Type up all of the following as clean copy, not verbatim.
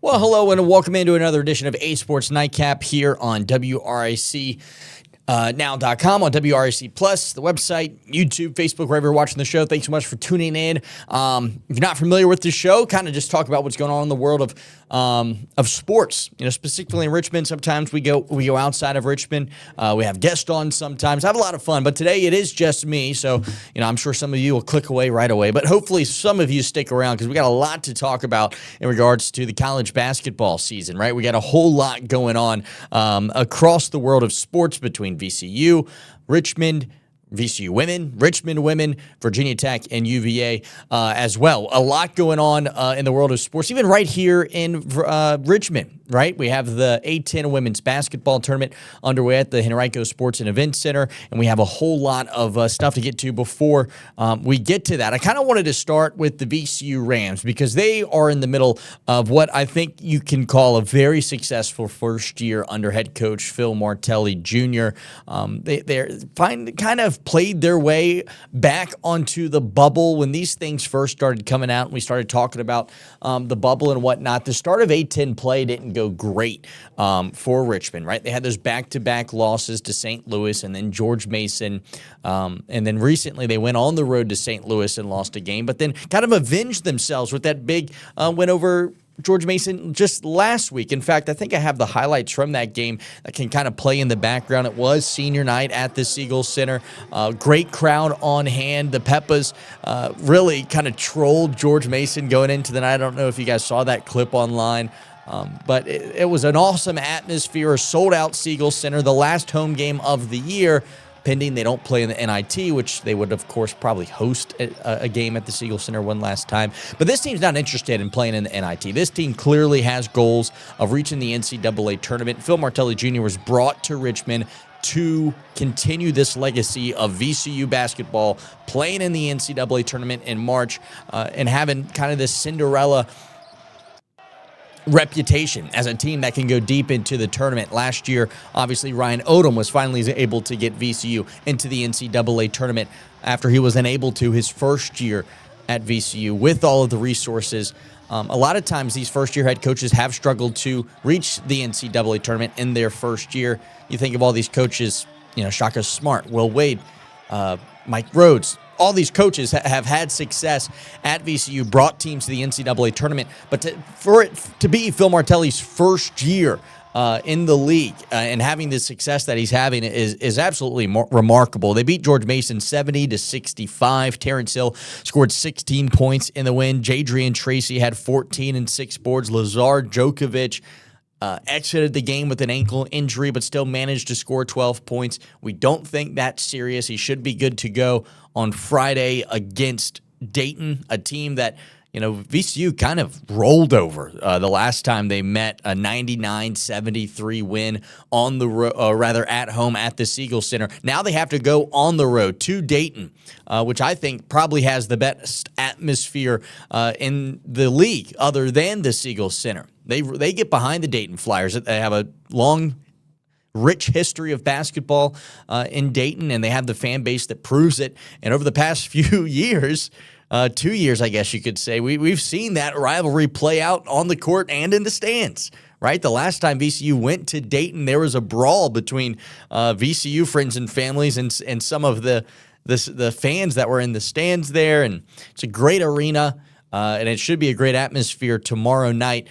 Well, hello and welcome into another edition of 8Sports Nightcap here on WRIC. Now.com, on WRIC Plus, the website, YouTube, Facebook, wherever you're watching the show. Thanks so much for tuning in. If you're not familiar with the show, kind of just talk about what's going on in the world of sports. You know, specifically in Richmond. Sometimes we go outside of Richmond. We have guests on sometimes. Have a lot of fun. But today it is just me, so I'm sure some of you will click away right away. But hopefully some of you stick around because we got a lot to talk about in regards to the college basketball season. Right, we got a whole lot going on across the world of sports between VCU, Richmond, VCU women, Richmond women, Virginia Tech, and UVA as well. A lot going on in the world of sports, even right here in Richmond, right? We have the A10 women's basketball tournament underway at the Henrico Sports and Events Center, and we have a whole lot of stuff to get to before we get to that. I kind of wanted to start with the VCU Rams because they are in the middle of what I think you can call a very successful first year under head coach Phil Martelli Jr. They're kind of played their way back onto the bubble when these things first started coming out and we started talking about the bubble and whatnot. The start of A10 play didn't go great for Richmond, right? They had those back-to-back losses to St. Louis and then George Mason, and then recently they went on the road to St. Louis and lost a game, but then kind of avenged themselves with that big win over George Mason just last week. In fact, I think I have the highlights from that game that can kind of play in the background. It was senior night at the Siegel Center. Great crowd on hand. The Peppas really kind of trolled George Mason going into the night. I don't know if you guys saw that clip online. But it was an awesome atmosphere, a sold-out Siegel Center, the last home game of the year, pending they don't play in the NIT, which they would, of course, probably host a game at the Siegel Center one last time. But this team's not interested in playing in the NIT. This team clearly has goals of reaching the NCAA tournament. Phil Martelli Jr. was brought to Richmond to continue this legacy of VCU basketball, playing in the NCAA tournament in March, and having kind of this Cinderella reputation as a team that can go deep into the tournament. Last year, obviously, Ryan Odom was finally able to get VCU into the NCAA tournament after he was unable to his first year at VCU with all of the resources. A lot of times these first-year head coaches have struggled to reach the NCAA tournament in their first year. You think of all these coaches, Shaka Smart, Will Wade, Mike Rhodes. All these coaches have had success at VCU, brought teams to the NCAA tournament. But for it to be Phil Martelli's first year in the league and having the success that he's having is absolutely remarkable. They beat George Mason 70-65. Terrence Hill scored 16 points in the win. Jadrian Tracy had 14 and 6 boards. Lazar Djokovic exited the game with an ankle injury, but still managed to score 12 points. We don't think that's serious. He should be good to go on Friday against Dayton, a team that, VCU kind of rolled over the last time they met, a 99-73 win on the at home at the Siegel Center. Now they have to go on the road to Dayton, which I think probably has the best atmosphere in the league other than the Siegel Center. They get behind the Dayton Flyers. They have a long, rich history of basketball in Dayton, and they have the fan base that proves it. And over the past few years, 2 years, I guess you could say, we've seen that rivalry play out on the court and in the stands, right? The last time VCU went to Dayton, there was a brawl between VCU friends and families and some of the fans that were in the stands there. And it's a great arena, and it should be a great atmosphere tomorrow night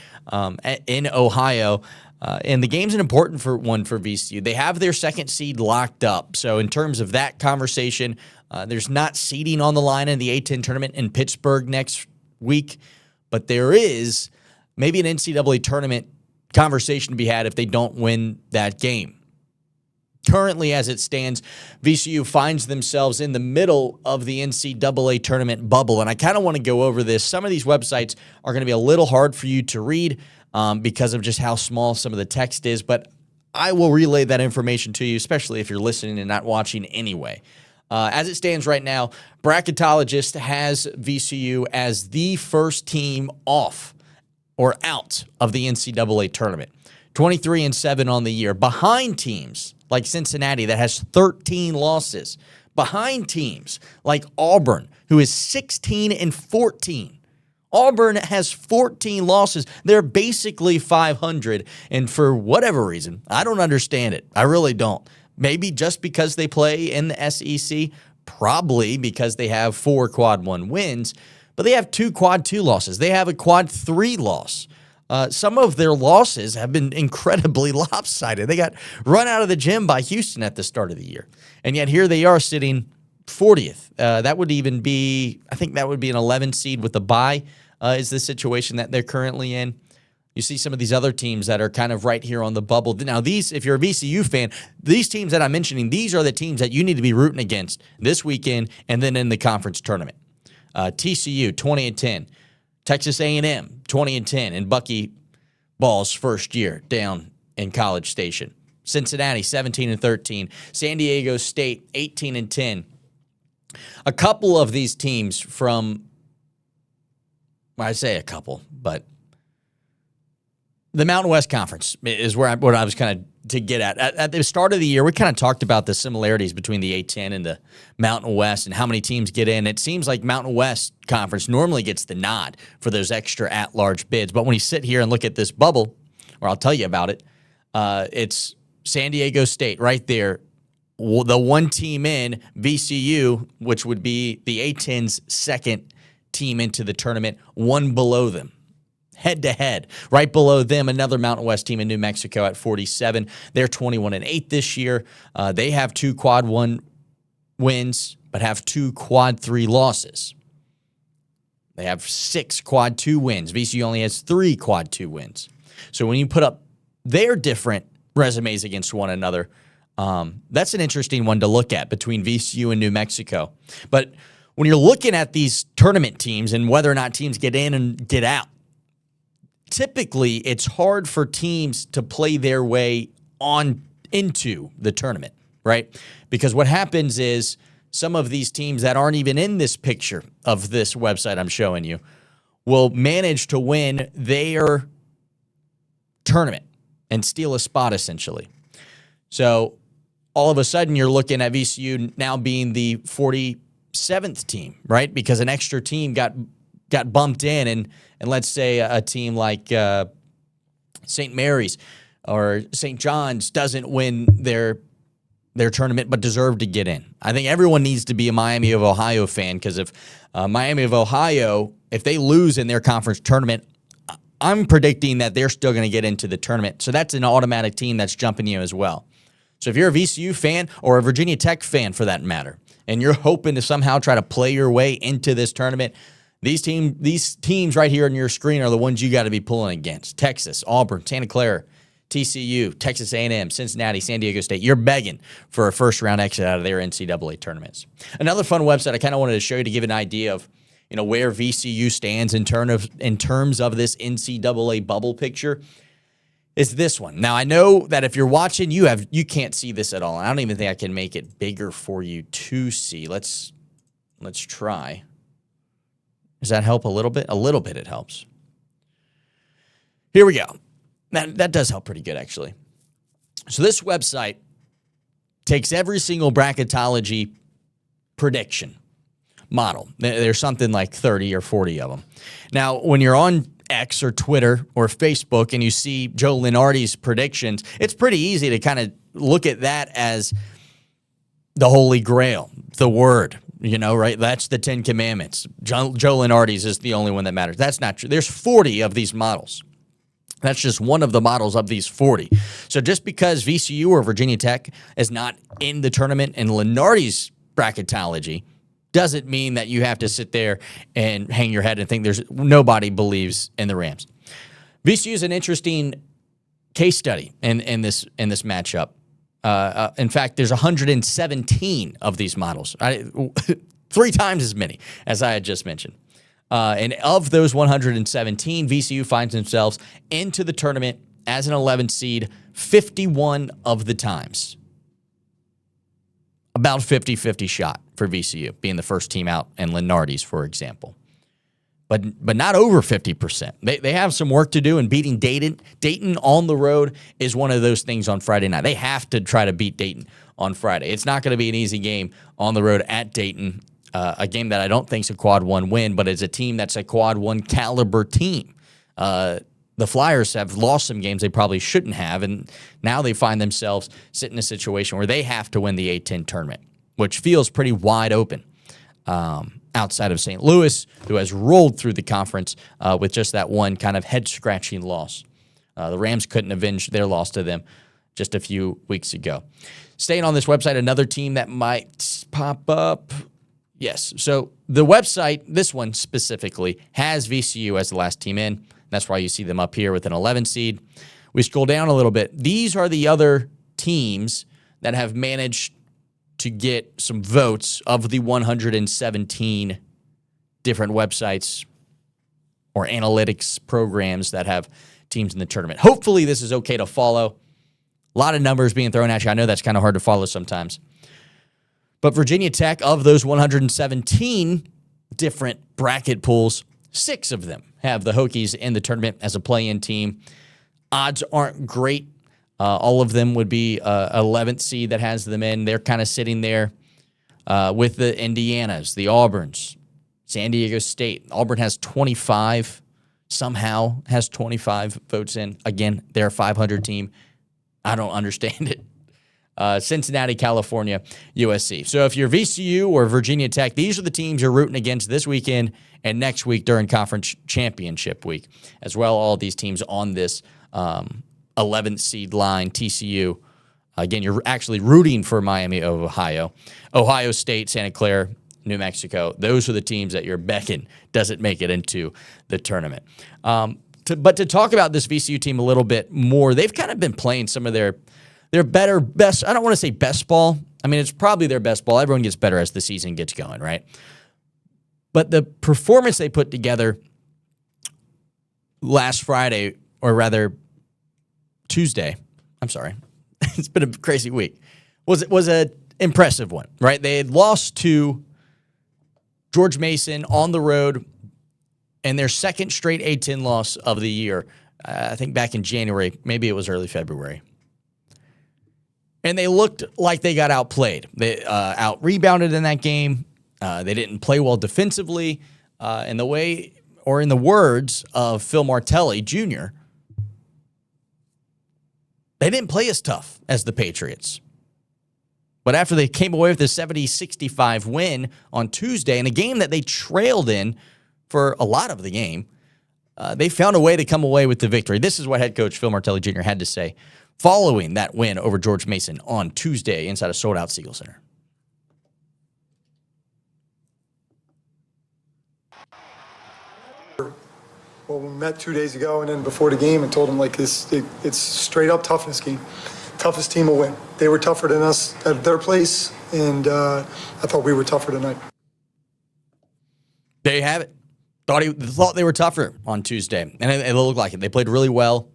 in Ohio. And the game's an important one for VCU. They have their second seed locked up. So in terms of that conversation, there's not seeding on the line in the A10 tournament in Pittsburgh next week, but there is maybe an NCAA tournament conversation to be had if they don't win that game. Currently, as it stands, VCU finds themselves in the middle of the NCAA tournament bubble, and I kind of want to go over this. Some of these websites are going to be a little hard for you to read because of just how small some of the text is, but I will relay that information to you, especially if you're listening and not watching anyway. As it stands right now, Bracketologist has VCU as the first team off or out of the NCAA tournament. 23-7 on the year, behind teams like Cincinnati that has 13 losses, behind teams like Auburn, who is 16-14 Auburn has 14 losses. They're basically 500. And for whatever reason, I don't understand it. I really don't. Maybe just because they play in the SEC, probably because they have 4 quad 1 wins, but they have 2 quad 2 losses. They have a quad 3 loss. Some of their losses have been incredibly lopsided. They got run out of the gym by Houston at the start of the year. And yet here they are sitting 40th. That would even be, I think that would be an 11 seed with the bye, is the situation that they're currently in. You see some of these other teams that are kind of right here on the bubble. Now, these, if you're a VCU fan, these teams that I'm mentioning, these are the teams that you need to be rooting against this weekend and then in the conference tournament. TCU, 20-10. Texas A&M, 20-10 in Bucky Ball's first year down in College Station. Cincinnati, 17-13. San Diego State, 18-10. A couple of these teams from, well, I say a couple, but the Mountain West Conference is what I was kind of to get at. At the start of the year, we kind of talked about the similarities between the A-10 and the Mountain West and how many teams get in. It seems like Mountain West Conference normally gets the nod for those extra at-large bids. But when you sit here and look at this bubble, or I'll tell you about it, it's San Diego State right there. The one team in, VCU, which would be the A-10's second team into the tournament, one below them. Head-to-head. Right below them, another Mountain West team in New Mexico at 47. They're 21-8 this year. They have 2 quad 1 wins, but have 2 quad 3 losses. They have 6 quad 2 wins. VCU only has 3 quad 2 wins. So when you put up their different resumes against one another, that's an interesting one to look at between VCU and New Mexico. But when you're looking at these tournament teams and whether or not teams get in and get out, typically it's hard for teams to play their way on into the tournament, right? Because what happens is some of these teams that aren't even in this picture of this website I'm showing you will manage to win their tournament and steal a spot essentially. So all of a sudden you're looking at VCU now being the 47th team, right? Because an extra team got bumped in, and let's say a team like St. Mary's or St. John's doesn't win their tournament but deserve to get in. I think everyone needs to be a Miami of Ohio fan, because if Miami of Ohio, if they lose in their conference tournament, I'm predicting that they're still going to get into the tournament. So that's an automatic team that's jumping you as well. So if you're a VCU fan or a Virginia Tech fan for that matter, and you're hoping to somehow try to play your way into this tournament, these teams right here on your screen are the ones you got to be pulling against. Texas, Auburn, Santa Clara, TCU, Texas A&M, Cincinnati, San Diego State. You're begging for a first-round exit out of their NCAA tournaments. Another fun website I kind of wanted to show you to give an idea of where VCU stands in terms of this NCAA bubble picture is this one. Now, I know that if you're watching, you can't see this at all. I don't even think I can make it bigger for you to see. Let's try. Does that help a little bit? A little bit it helps. Here we go. That does help pretty good, actually. So this website takes every single bracketology prediction model. There's something like 30 or 40 of them. Now, when you're on X or Twitter or Facebook and you see Joe Lunardi's predictions, it's pretty easy to kind of look at that as the Holy Grail, the Word, right? That's the 10 Commandments. Joe Lunardi's is the only one that matters. That's not true. There's 40 of these models. That's just one of the models of these 40. So just because VCU or Virginia Tech is not in the tournament in Lunardi's bracketology doesn't mean that you have to sit there and hang your head and think nobody believes in the Rams. VCU is an interesting case study in this matchup. In fact, there's 117 of these models, 3 times as many as I had just mentioned. And of those 117, VCU finds themselves into the tournament as an 11 seed 51 of the times. About 50-50 shot for VCU, being the first team out, and Lunardi's, for example. But not over 50%. They have some work to do in beating Dayton. Dayton on the road is one of those things on Friday night. They have to try to beat Dayton on Friday. It's not going to be an easy game on the road at Dayton. a game that I don't think is a quad one win, but it's a team that's a quad one caliber team. The Flyers have lost some games they probably shouldn't have, and now they find themselves sitting in a situation where they have to win the A-10 tournament, which feels pretty wide open outside of St. Louis, who has rolled through the conference with just that one kind of head-scratching loss. The Rams couldn't avenge their loss to them just a few weeks ago. Staying on this website, another team that might pop up. Yes, so the website, this one specifically, has VCU as the last team in. That's why you see them up here with an 11 seed. We scroll down a little bit. These are the other teams that have managed to get some votes of the 117 different websites or analytics programs that have teams in the tournament. Hopefully this is okay to follow. A lot of numbers being thrown at you. I know that's kind of hard to follow sometimes. But Virginia Tech, of those 117 different bracket pools, 6 of them have the Hokies in the tournament as a play-in team. Odds aren't great. All of them would be 11th seed that has them in. They're kind of sitting there with the Indianas, the Auburns, San Diego State. Auburn has 25, somehow has 25 votes in. Again, they're a 500 team. I don't understand it. Cincinnati, California, USC. So if you're VCU or Virginia Tech, these are the teams you're rooting against this weekend and next week during conference championship week. As well, all these teams on this 11th seed line, TCU. Again, you're actually rooting for Miami of Ohio. Ohio State, Santa Clara, New Mexico. Those are the teams that you're becking doesn't make it into the tournament. But to talk about this VCU team a little bit more, they've kind of been playing some of their best, I don't want to say best ball. I mean, it's probably their best ball. Everyone gets better as the season gets going, right? But the performance they put together last Friday, or rather Tuesday, I'm sorry, it's been a crazy week, was an impressive one, right? They had lost to George Mason on the road in their second straight A-10 loss of the year. I think back in January, maybe it was early February. And they looked like they got outplayed. They out-rebounded in that game. They didn't play well defensively. In the words of Phil Martelli Jr., they didn't play as tough as the Patriots. But after they came away with a 70-65 win on Tuesday in a game that they trailed in for a lot of the game, they found a way to come away with the victory. This is what head coach Phil Martelli Jr. had to say following that win over George Mason on Tuesday inside a sold-out Siegel Center. Well, we met 2 days ago and then before the game and told them like this, it's straight up toughness game. Toughest team will win. They were tougher than us at their place, and I thought we were tougher tonight. There you have it. Thought they were tougher on Tuesday, and it looked like it. They played really well.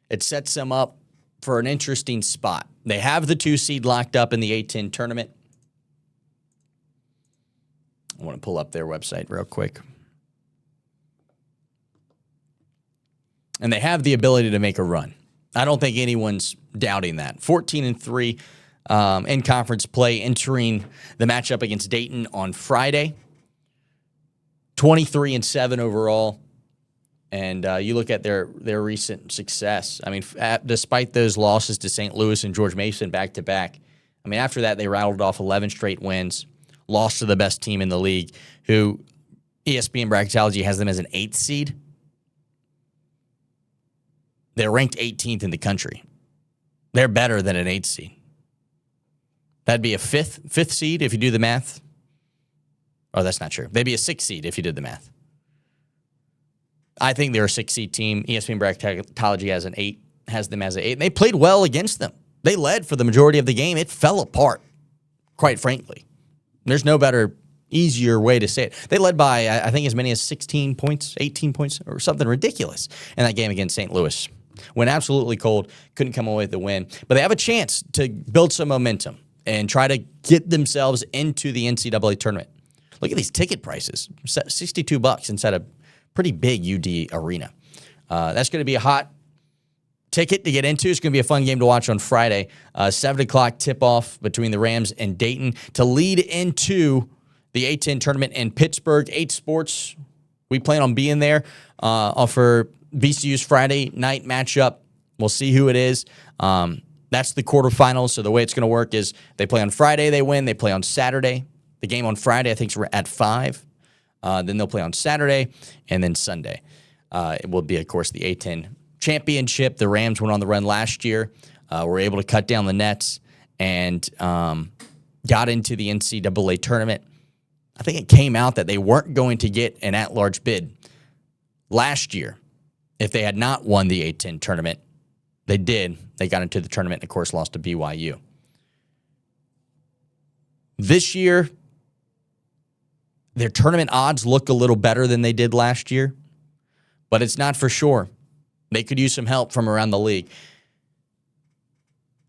It sets them up for an interesting spot. They have the 2 seed locked up in the A-10 tournament. I want to pull up their website real quick. And they have the ability to make a run. I don't think anyone's doubting that. 14-3 in conference play, entering the matchup against Dayton on Friday. 23-7 overall. And you look at their recent success. I mean, despite those losses to St. Louis and George Mason back-to-back, I mean, after that, they rattled off 11 straight wins, lost to the best team in the league, who ESPN Bracketology has them as an 8th seed. They're ranked 18th in the country. They're better than an 8th seed. That'd be a fifth seed if you do the math. Oh, that's not true. They'd be a 6th seed if you did the math. I think they're a 6-seed team. ESPN Bracketology has them as an 8. And they played well against them. They led for the majority of the game. It fell apart, quite frankly. There's no better, easier way to say it. They led by, I think, as many as 16 points, 18 points, or something ridiculous in that game against St. Louis. Went absolutely cold, couldn't come away with the win. But they have a chance to build some momentum and try to get themselves into the NCAA tournament. Look at these ticket prices, $62 inside a pretty big UD arena. That's going to be a hot ticket to get into. It's going to be a fun game to watch on Friday. 7 o'clock tip-off between the Rams and Dayton to lead into the A-10 tournament in Pittsburgh. 8Sports, we plan on being there for VCU's Friday night matchup. We'll see who it is. That's the quarterfinals. So the way it's going to work is they play on Friday, they win. They play on Saturday. The game on Friday, I think, is at 5. Then they'll play on Saturday and then Sunday. It will be, of course, the A-10 championship. The Rams went on the run last year. Were able to cut down the nets and got into the NCAA tournament. I think it came out that they weren't going to get an at-large bid last year if they had not won the A-10 tournament. They did. They got into the tournament and, of course, lost to BYU. This year, their tournament odds look a little better than they did last year, but it's not for sure. They could use some help from around the league.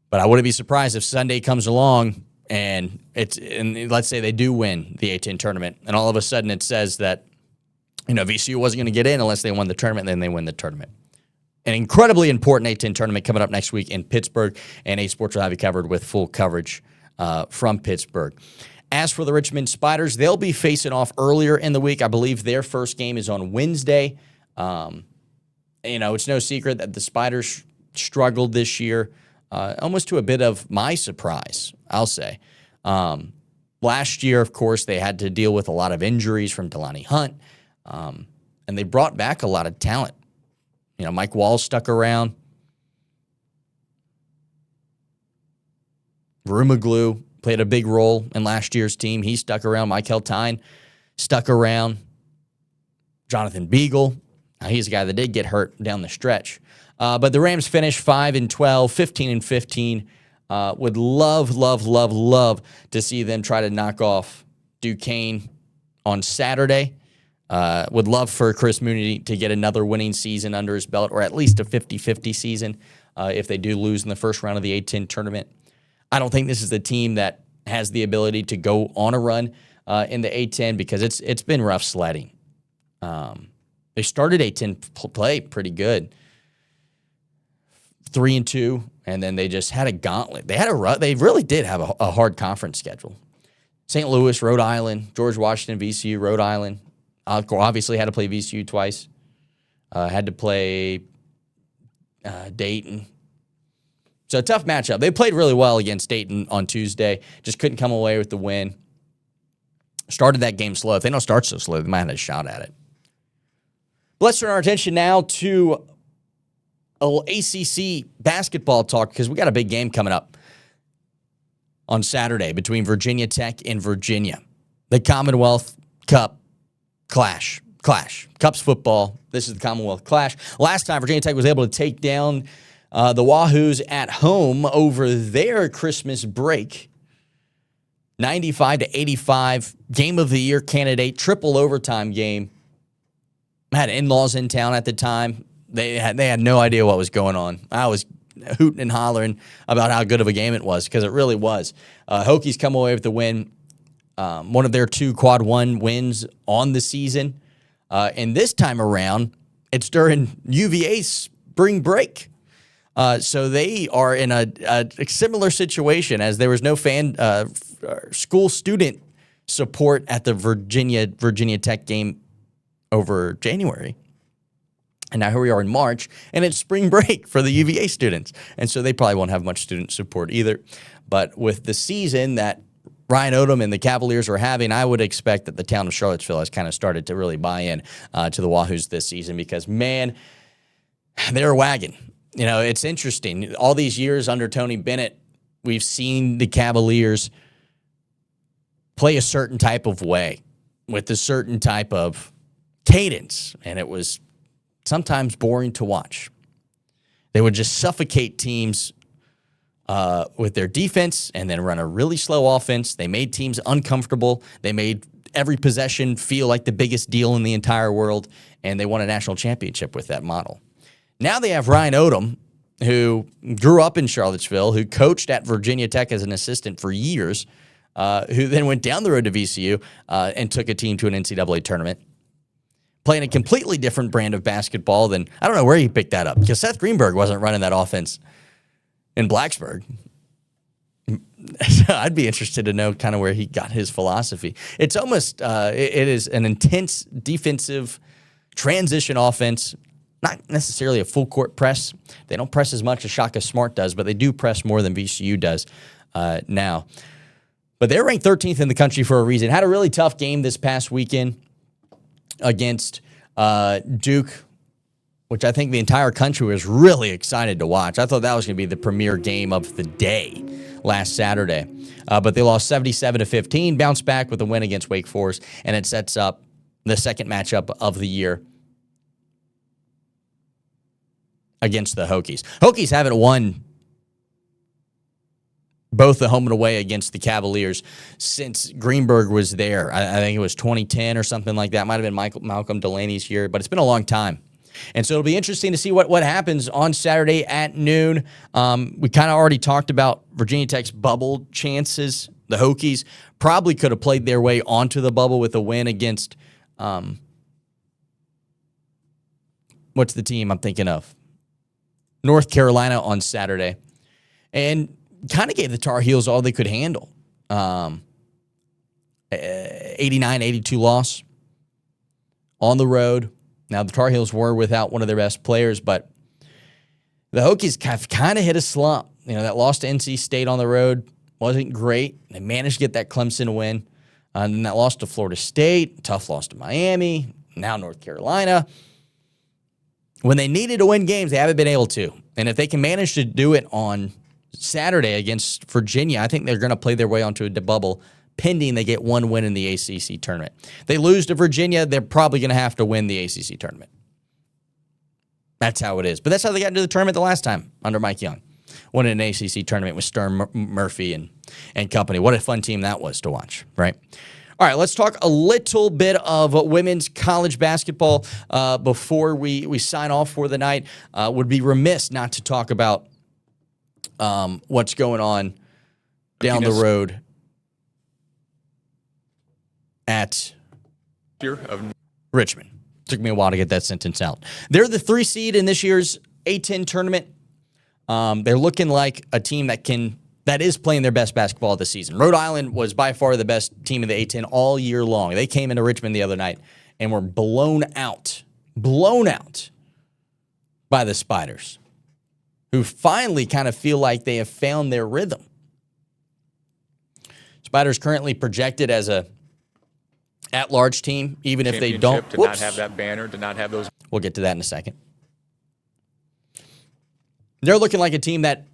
But I wouldn't be surprised if Sunday comes along and let's say they do win the A-10 tournament, and all of a sudden it says that VCU wasn't going to get in unless they won the tournament, and then they win the tournament. An incredibly important A-10 tournament coming up next week in Pittsburgh, and 8Sports will have you covered with full coverage from Pittsburgh. As for the Richmond Spiders, they'll be facing off earlier in the week. I believe their first game is on Wednesday. It's no secret that the Spiders struggled this year, almost to a bit of my surprise, I'll say. Last year, of course, they had to deal with a lot of injuries from Delaney Hunt, and they brought back a lot of talent. Mike Wall stuck around. Rumaglu played a big role in last year's team. He stuck around. Michael Tyne stuck around. Jonathan Beagle. He's a guy that did get hurt down the stretch. But the Rams finished 5-12, 15-15. Would love to see them try to knock off Duquesne on Saturday. Would love for Chris Mooney to get another winning season under his belt, or at least a 50-50 season if they do lose in the first round of the A-10 tournament. I don't think this is the team that has the ability to go on a run in the A-10 because it's been rough sledding. They started A-10 play pretty good, 3-2, and then they just had a gauntlet. They really did have a hard conference schedule. St. Louis, Rhode Island, George Washington, VCU, Rhode Island. Obviously had to play VCU twice. Had to play Dayton. So a tough matchup. They played really well against Dayton on Tuesday. Just couldn't come away with the win. Started that game slow. If they don't start so slow, they might have a shot at it. But let's turn our attention now to a little ACC basketball talk because we got a big game coming up on Saturday between Virginia Tech and Virginia. The Commonwealth Cup Clash. Cups football. This is the Commonwealth Clash. Last time, Virginia Tech was able to take down the Wahoos at home over their Christmas break. 95-85. Game of the year candidate. Triple overtime game. I had in-laws in town at the time. They had no idea what was going on. I was hooting and hollering about how good of a game it was because it really was. Hokies come away with the win. One of their 2 quad 1 wins on the season. And this time around, it's during UVA's spring break. So they are in a similar situation as there was no school student support at the Virginia Tech game over January. And now here we are in March, and it's spring break for the UVA students. And so they probably won't have much student support either. But with the season that Ryan Odom and the Cavaliers are having, I would expect that the town of Charlottesville has kind of started to really buy in to the Wahoos this season because, man, they're wagging. It's interesting. All these years under Tony Bennett, we've seen the Cavaliers play a certain type of way with a certain type of cadence, and it was sometimes boring to watch. They would just suffocate teams with their defense and then run a really slow offense. They made teams uncomfortable. They made every possession feel like the biggest deal in the entire world, and they won a national championship with that model. Now they have Ryan Odom, who grew up in Charlottesville, who coached at Virginia Tech as an assistant for years, who then went down the road to VCU and took a team to an NCAA tournament, playing a completely different brand of basketball than, I don't know where he picked that up, because Seth Greenberg wasn't running that offense in Blacksburg. I'd be interested to know kind of where he got his philosophy. It's almost, it is an intense defensive transition offense, not necessarily a full court press. They don't press as much as Shaka Smart does, but they do press more than VCU does now. But they're ranked 13th in the country for a reason. Had a really tough game this past weekend against Duke, which I think the entire country was really excited to watch. I thought that was going to be the premier game of the day last Saturday. But they lost 77-15, bounced back with a win against Wake Forest, and it sets up the second matchup of the year against the Hokies. Hokies haven't won both the home and away against the Cavaliers since Greenberg was there. I think it was 2010 or something like that. Might have been Malcolm Delaney's year, but it's been a long time. And so it'll be interesting to see what happens on Saturday at noon. We kind of already talked about Virginia Tech's bubble chances. The Hokies probably could have played their way onto the bubble with a win against, what's the team I'm thinking of? North Carolina on Saturday. And kind of gave the Tar Heels all they could handle. 89-82 loss on the road. Now, the Tar Heels were without one of their best players, but the Hokies have kind of hit a slump. You know, that loss to NC State on the road wasn't great. They managed to get that Clemson win. And then that loss to Florida State, tough loss to Miami, now North Carolina. When they needed to win games, they haven't been able to. And if they can manage to do it on Saturday against Virginia, I think they're going to play their way onto a bubble, pending they get one win in the ACC tournament. They lose to Virginia, they're probably going to have to win the ACC tournament. That's how it is. But that's how they got into the tournament the last time under Mike Young. Won an ACC tournament with Stern Murphy and company. What a fun team that was to watch, right? All right, let's talk a little bit of women's college basketball before we sign off for the night. Would be remiss not to talk about what's going on down the road at Richmond. Took me a while to get that sentence out. They're the 3 seed in this year's A-10 tournament. They're looking like a team that is playing their best basketball of the season. Rhode Island was by far the best team in the A-10 all year long. They came into Richmond the other night and were blown out by the Spiders, who finally kind of feel like they have found their rhythm. Spiders currently projected as a at-large team, even if they don't. To not have that banner, to not have those. We'll get to that in a second. They're looking like a team that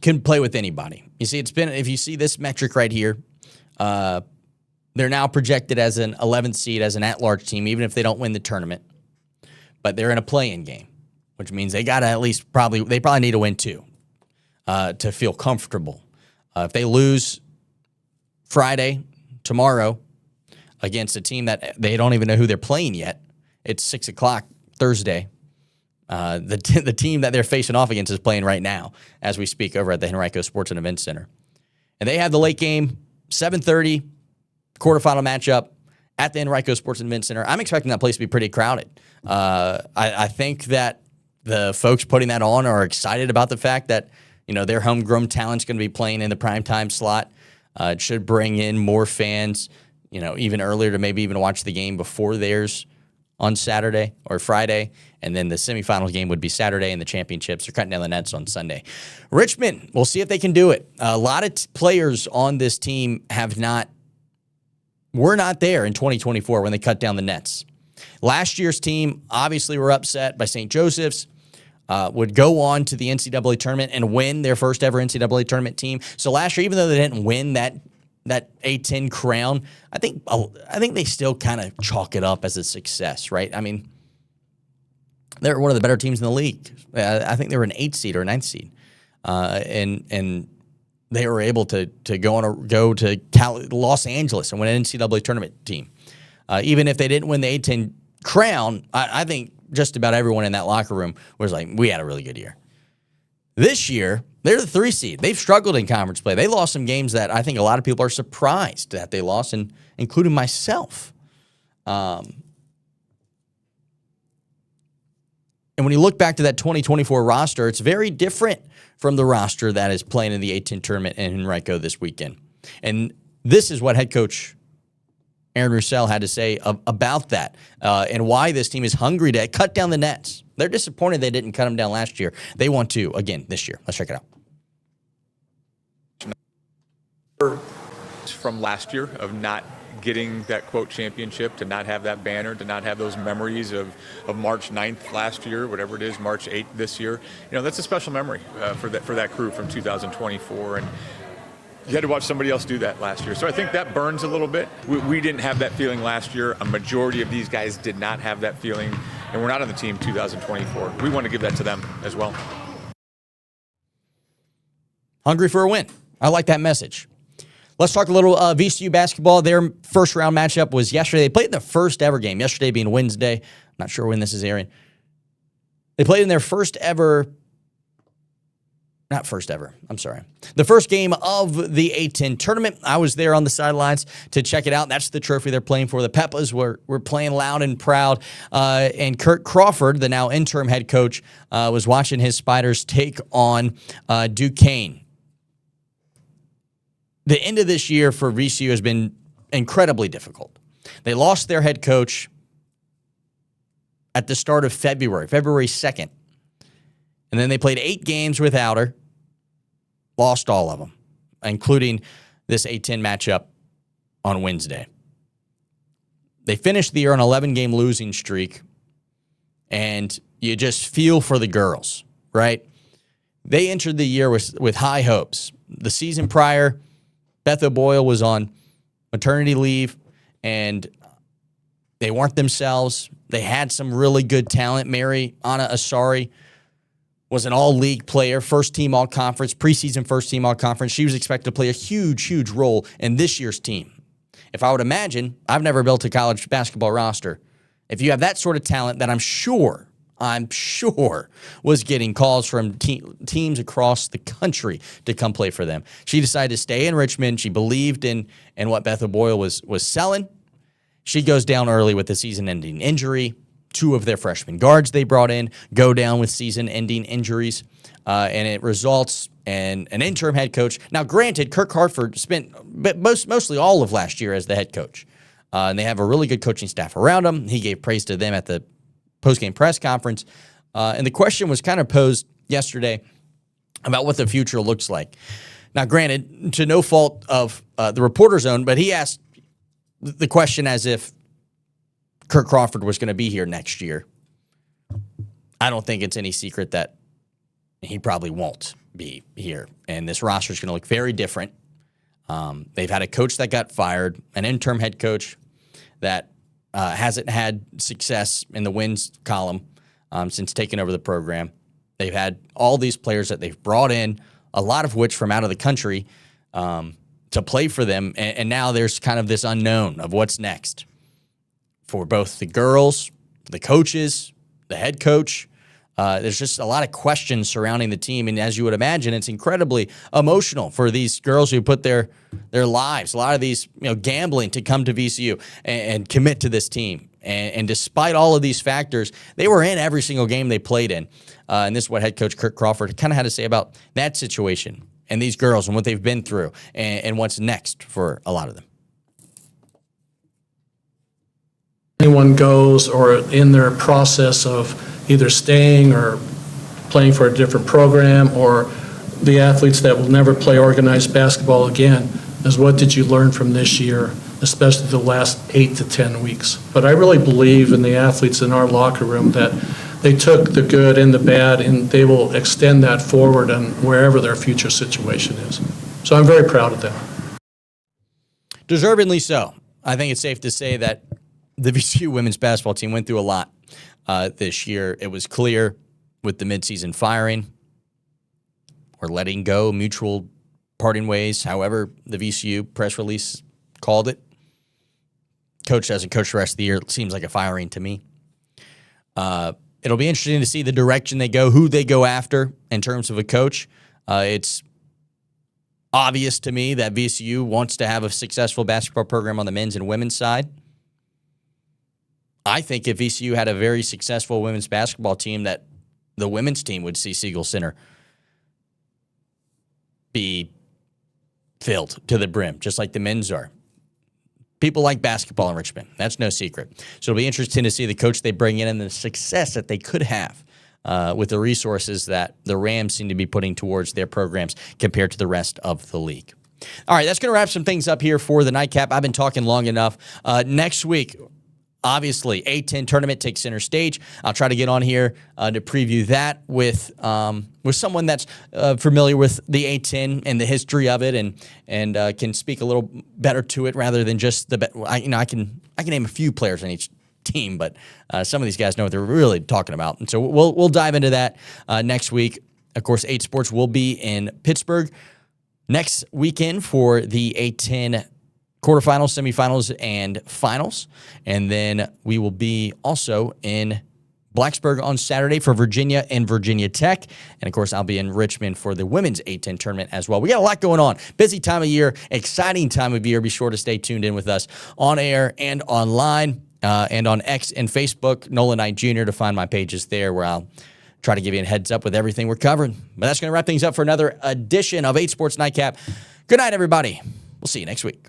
can play with anybody. You see, if you see this metric right here, they're now projected as an 11th seed, as an at-large team, even if they don't win the tournament. But they're in a play-in game, which means they got to at least probably need to win 2 to feel comfortable. If they lose Friday, tomorrow, against a team that they don't even know who they're playing yet, it's 6 o'clock Thursday. The team that they're facing off against is playing right now as we speak over at the Henrico Sports and Events Center. And they have the late game, 7:30, quarterfinal matchup at the Henrico Sports and Events Center. I'm expecting that place to be pretty crowded. I think that the folks putting that on are excited about the fact that, their homegrown talent's going to be playing in the primetime slot. It should bring in more fans, even earlier to maybe even watch the game before theirs on Saturday or Friday. And then the semifinal game would be Saturday, and the championships are cutting down the nets on Sunday. Richmond, we'll see if they can do it. A lot of players on this team were not there in 2024 when they cut down the nets. Last year's team obviously were upset by St. Joseph's, would go on to the NCAA tournament and win their first ever NCAA tournament team. So last year, even though they didn't win that A-10 crown, I think they still kind of chalk it up as a success, right? I mean, they're one of the better teams in the league. I think they were an 8th seed or a 9th seed, and they were able to go to Los Angeles and win an NCAA tournament team. Even if they didn't win the A-10 crown, I think just about everyone in that locker room was like, we had a really good year. This year, they're the 3 seed. They've struggled in conference play. They lost some games that I think a lot of people are surprised that they lost, and including myself. And when you look back to that 2024 roster, it's very different from the roster that is playing in the A-10 tournament in Henrico this weekend. And this is what head coach Aaron Roussel had to say about that and why this team is hungry to cut down the nets. They're disappointed they didn't cut them down last year. They want to, again, this year. Let's check it out. From last year of not getting that quote championship, to not have that banner, to not have those memories of March 9th last year, whatever it is, March 8th this year. That's a special memory for that crew from 2024. And you had to watch somebody else do that last year. So I think that burns a little bit. We didn't have that feeling last year. A majority of these guys did not have that feeling, and we're not on the team 2024. We want to give that to them as well. Hungry for a win. I like that message. Let's talk a little VCU basketball. Their first round matchup was yesterday. They played in their first ever game, yesterday being Wednesday. Not sure when this is airing. They played in their first ever, not first ever, I'm sorry. The first game of the A-10 tournament. I was there on the sidelines to check it out. That's the trophy they're playing for. The Peppas were playing loud and proud. And Kurt Crawford, the now interim head coach, was watching his Spiders take on Duquesne. The end of this year for VCU has been incredibly difficult. They lost their head coach at the start of February 2nd. And then they played 8 games without her, lost all of them, including this A-10 matchup on Wednesday. They finished the year on an 11-game losing streak, and you just feel for the girls, right? They entered the year with high hopes. The season prior, Beth O'Boyle was on maternity leave, and they weren't themselves. They had some really good talent. Mary Anna Asari was an all-league player, first-team all-conference, preseason first-team all-conference. She was expected to play a huge, huge role in this year's team. If I would imagine, I've never built a college basketball roster. If you have that sort of talent that I'm sure was getting calls from teams across the country to come play for them. She decided to stay in Richmond. She believed in what Beth O'Boyle was selling. She goes down early with a season-ending injury. 2 of their freshman guards they brought in go down with season-ending injuries, and it results in an interim head coach. Now, granted, Kirk Hartford spent mostly all of last year as the head coach, and they have a really good coaching staff around him. He gave praise to them at the post-game press conference, and the question was kind of posed yesterday about what the future looks like. Now, granted, to no fault of the reporter's own, but he asked the question as if Kurt Crawford was going to be here next year. I don't think it's any secret that he probably won't be here, and this roster is going to look very different. They've had a coach that got fired, an interim head coach that hasn't had success in the wins column since taking over the program. They've had all these players that they've brought in, a lot of which from out of the country, to play for them. And now there's kind of this unknown of what's next for both the girls, the coaches, the head coach. There's just a lot of questions surrounding the team. And as you would imagine, it's incredibly emotional for these girls who put their lives, a lot of these, gambling to come to VCU and commit to this team. And despite all of these factors, they were in every single game they played in. And this is what head coach Kurt Crawford kind of had to say about that situation and these girls and what they've been through and what's next for a lot of them. Anyone goes or in their process of either staying or playing for a different program, or the athletes that will never play organized basketball again, is what did you learn from this year, especially the last 8 to 10 weeks. But I really believe in the athletes in our locker room that they took the good and the bad, and they will extend that forward on wherever their future situation is. So I'm very proud of them. Deservedly so. I think it's safe to say that the VCU women's basketball team went through a lot this year. It was clear with the midseason firing or letting go, mutual parting ways, however the VCU press release called it. Coach doesn't coach the rest of the year. It seems like a firing to me. It'll be interesting to see the direction they go, who they go after in terms of a coach. It's obvious to me that VCU wants to have a successful basketball program on the men's and women's side. I think if VCU had a very successful women's basketball team, that the women's team would see Siegel Center be filled to the brim, just like the men's are. People like basketball in Richmond. That's no secret. So it'll be interesting to see the coach they bring in and the success that they could have with the resources that the Rams seem to be putting towards their programs compared to the rest of the league. All right, that's going to wrap some things up here for the nightcap. I've been talking long enough. Next week, obviously, A10 tournament takes center stage. I'll try to get on here to preview that with someone that's familiar with the A10 and the history of it, and can speak a little better to it rather than just I can name a few players on each team, but some of these guys know what they're really talking about, and so we'll dive into that next week. Of course, 8Sports will be in Pittsburgh next weekend for the A10 quarterfinals, semifinals, and finals. And then we will be also in Blacksburg on Saturday for Virginia and Virginia Tech. And, of course, I'll be in Richmond for the women's A10 tournament as well. We got a lot going on. Busy time of year, exciting time of year. Be sure to stay tuned in with us on air and online and on X and Facebook, Nolan Knight Jr., to find my pages there where I'll try to give you a heads up with everything we're covering. But that's going to wrap things up for another edition of 8 Sports Nightcap. Good night, everybody. We'll see you next week.